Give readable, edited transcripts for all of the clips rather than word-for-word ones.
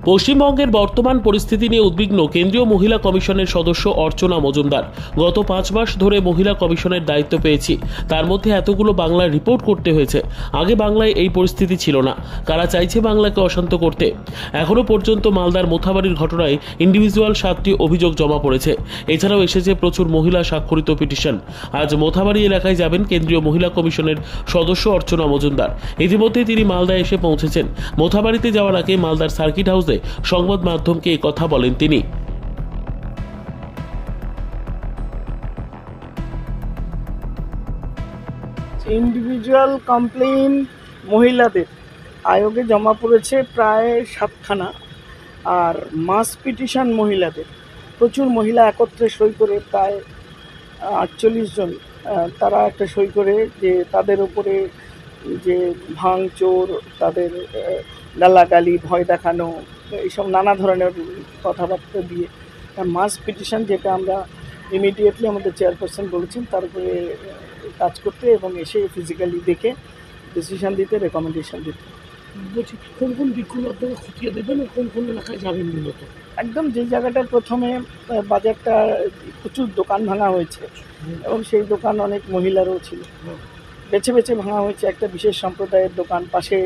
পশ্চিমবঙ্গের বর্তমান পরিস্থিতি নিয়ে উদ্বিগ্ন কেন্দ্রীয় মহিলা কমিশনের সদস্য অর্চনা মজুমদার। গত 5 মাস ধরে মহিলা কমিশনের দায়িত্ব পেয়েছি, তার মধ্যে এতগুলো বাংলায় রিপোর্ট করতে হয়েছে। আগে বাংলায় এই পরিস্থিতি ছিল না। কারা চাইছে বাংলাকে অশান্ত করতে? এখনো পর্যন্ত মালদার মোথাবাড়ির ঘটনায় ইন্ডিভিজুয়াল 7টি অভিযোগ জমা পড়েছে। এছাড়াও এসেছে প্রচুর মহিলা স্বাক্ষরিত পিটিশন। আজ মোথাবাড়ি এলাকায় যাবেন কেন্দ্রীয় মহিলা কমিশনের সদস্য অর্চনা মজুমদার। ইতিমধ্যে তিনি মালদায় এসে পৌঁছেছেন। মোথাবাড়িতে যাওয়ার আগে মালদার সার্কিট হাউসে সংবাদ মাধ্যমকে এই কথা বলেন তিনি। ইন্ডিভিজুয়াল কমপ্লেইন মহিলাদের আয়োগে জমা পড়েছে প্রায় 7খানা, আর মাস পিটিশন মহিলাদের প্রচুর মহিলা একত্রে সই করে প্রায় 48 জন তারা একটা সই করে যে তাদের উপরে যে ভাঙচোর, তাদের গালাগালি, ভয় দেখানো, এইসব নানা ধরনের কথাবার্তা দিয়ে মাস পিটিশন, যেটা আমরা ইমিডিয়েটলি আমাদের চেয়ারপারসন বলেছেন তার উপরে কাজ করতে এবং এসে ফিজিক্যালি দেখে ডিসিশন দিতে, রেকমেন্ডেশন দিতে। বলছি কোন কোন দিকগুলো আপনারা খতিয়ে দেবেন, কোন কোন এলাকায় যাবেন মূলত? একদম যে জায়গাটায় প্রথমে বাজারটা প্রচুর দোকান ভাঙা হয়েছে এবং সেই দোকান অনেক মহিলারও ছিল, বেছে বেছে ভাঙা হয়েছে। একটা বিশেষ সম্প্রদায়ের দোকান, পাশে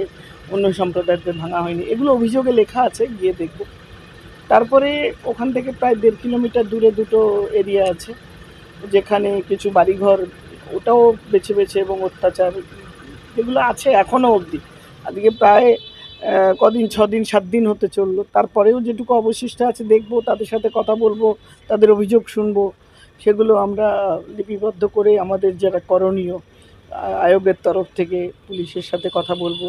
অন্য সম্প্রদায়ের ভাঙা হয়নি, এগুলো অভিযোগে লেখা আছে, গিয়ে দেখব। তারপরে ওখান থেকে প্রায় 1.5 কিলোমিটার দূরে দুটো এরিয়া আছে যেখানে কিছু বাড়িঘর, ওটাও বেছে বেছে এবং অত্যাচার এগুলো আছে এখনও অবধি। আজকে প্রায় কদিন, 6 দিন 7 দিন হতে চললো। তারপরেও যেটুকু অবশিষ্ট আছে দেখব, তাদের সাথে কথা বলবো, তাদের অভিযোগ শুনবো, সেগুলো আমরা লিপিবদ্ধ করে আমাদের যারা করণীয় আয়োগের তরফ থেকে পুলিশের সাথে কথা বলবো,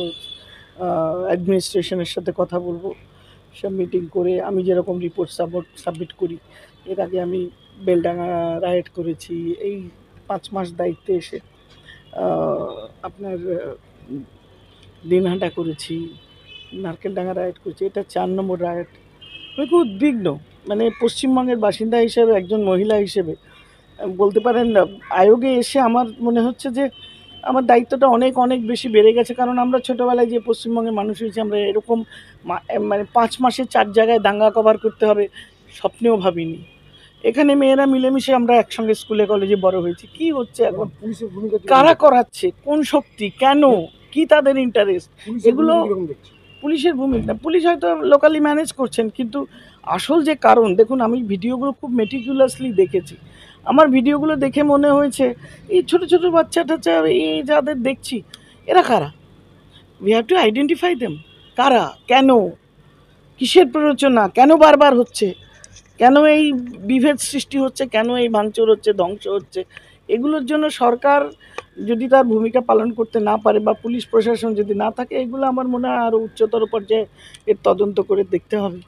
অ্যাডমিনিস্ট্রেশনের সাথে কথা বলবো, সব মিটিং করে আমি যেরকম রিপোর্ট সাবমিট করি। এর আগে আমি বেলডাঙ্গা রাইড করেছি, এই 5 মাস দায়িত্বে এসে আপনার দিনহাটা করেছি, নারকেলডাঙ্গা রাইড করেছি, এটা 4 নম্বর রাইড। আমি খুব উদ্বিগ্ন, মানে পশ্চিমবঙ্গের বাসিন্দা হিসেবে, একজন মহিলা হিসেবে বলতে পারেন। আয়োগে এসে আমার মনে হচ্ছে যে আমার দায়িত্বটা অনেক অনেক বেশি বেড়ে গেছে, কারণ আমরা ছোটোবেলায় যে পশ্চিমবঙ্গের মানুষ হয়েছি, আমরা এরকম মানে 5 মাসে 4 জায়গায় দাঙ্গা কভার করতে হবে স্বপ্নেও ভাবিনি। এখানে মেয়েরা মিলেমিশে আমরা একসঙ্গে স্কুলে কলেজে বড় হয়েছি। কি হচ্ছে এখন? পুলিশের ভূমিকা কারা করাচ্ছে, কোন শক্তি, কেন, কি তাদের ইন্টারেস্ট, এগুলো পুলিশের ভূমিকা। পুলিশ হয়তো লোকালি ম্যানেজ করছেন, কিন্তু আসল যে কারণ, দেখুন আমি ভিডিওগুলো খুব মেটিকুলাসলি দেখেছি। আমার ভিডিওগুলো দেখে মনে হয়েছে এই ছোটো ছোটো বাচ্চা টাচ্চা, এই যাদের দেখছি, এরা কারা? We have to identify them. কারা, কেন, কিসের প্ররোচনা, কেন বারবার হচ্ছে, কেন এই বিভেদ সৃষ্টি হচ্ছে, কেন এই ভাঙচুর হচ্ছে, ধ্বংস হচ্ছে? এগুলোর জন্য সরকার যদি তার ভূমিকা পালন করতে না পারে, বা পুলিশ প্রশাসন যদি না থাকে, এগুলো আমার মনে হয় আরও উচ্চতর পর্যায়ে এর তদন্ত করে দেখতে হবে।